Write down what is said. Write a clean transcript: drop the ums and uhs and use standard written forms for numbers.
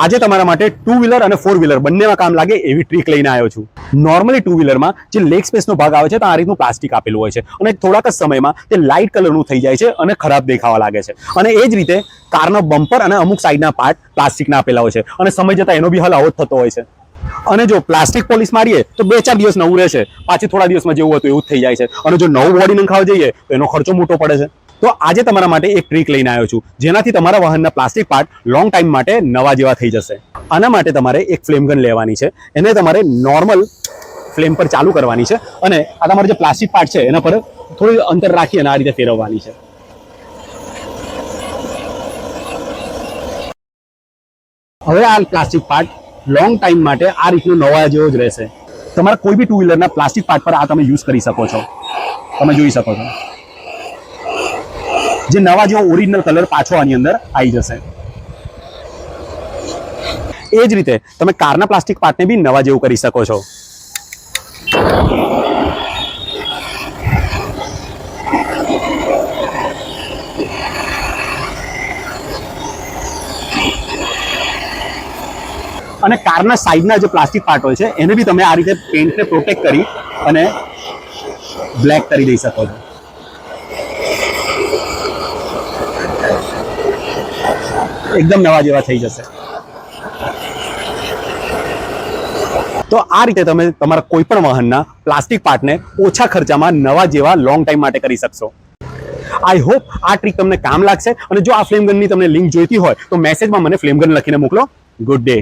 આજે તમારા માટે ટુ વ્હીલર અને ફોર વ્હીલર બંનેમાં કામ લાગે એવી ટ્રીક લઈને આવ્યો છું. નોર્મલી ટુ વ્હીલરમાં જે લેગ સ્પેસનો ભાગ આવે છે તો આ રીતનું પ્લાસ્ટિક આપેલું હોય છે અને થોડાક જ સમયમાં તે લાઇટ કલરનું થઈ જાય છે અને ખરાબ દેખાવા લાગે છે. અને એ જ રીતે કારનો બમ્પર અને અમુક સાઈડના પાર્ટ પ્લાસ્ટિકના આપેલા હોય છે અને સમય જતાં એનો બી હાલ આવો જ થતો હોય છે. અને જો પ્લાસ્ટિક પોલિશ મારીએ તો 2-4 દિવસ નવું રહેશે, પાછી થોડા દિવસમાં જેવું હતું એવું જ થઈ જાય છે. અને જો નવું બોડી નંખાવા જઈએ તો એનો ખર્ચો મોટો પડે છે. તો આજે તમારા માટે એક ટ્રીક લઈને આવ્યો છું જેનાથી તમારા વાહનના પ્લાસ્ટિક પાર્ટ લોંગ ટાઈમ માટે નવા જેવા થઈ જશે. આના માટે તમારે એક ફ્લેમ ગન લેવાની છે. એને તમારે નોર્મલ ફ્લેમ પર ચાલુ કરવાની છે અને આ તમારો જે પ્લાસ્ટિક પાર્ટ છે એના પર થોડું અંતર રાખી અને આ રીતે ફેરવવાની છે. હવે આ પ્લાસ્ટિક પાર્ટ લોંગ ટાઈમ માટે આ રીતનું નવા જેવો જ રહેશે. તમારા કોઈ બી ટુ વ્હીલરના પ્લાસ્ટિક પાર્ટ પર આ તમે યુઝ કરી શકો છો. તમે જોઈ શકો છો જે નવા જેવો ઓરિજિનલ કલર પાછો આની અંદર આવી જશે. એ જ રીતે તમે કારના પ્લાસ્ટિક પાર્ટને બી નવા જેવું કરી શકો છો. અને કારના સાઈડના જે પ્લાસ્ટિક પાર્ટ હોય છે એને બી તમે આ રીતે પેઇન્ટને પ્રોટેક્ટ કરી અને બ્લેક કરી દઈ શકો છો. એકદમ નવા જેવા થઈ જશે. તો આ રીતે તમે તમારા કોઈ પણ વાહનના પ્લાસ્ટિક પાર્ટને ઓછા ખર્ચામાં નવા જેવા લોંગ ટાઈમ માટે કરી શકશો. આઈ હોપ આ ટ્રીક તમને કામ લાગશે. અને જો આ ફ્લેમ ગનની તમને લિંક જોઈતી હોય તો મેસેજમાં મને ફ્લેમ ગન લખીને મોકલો. Good day.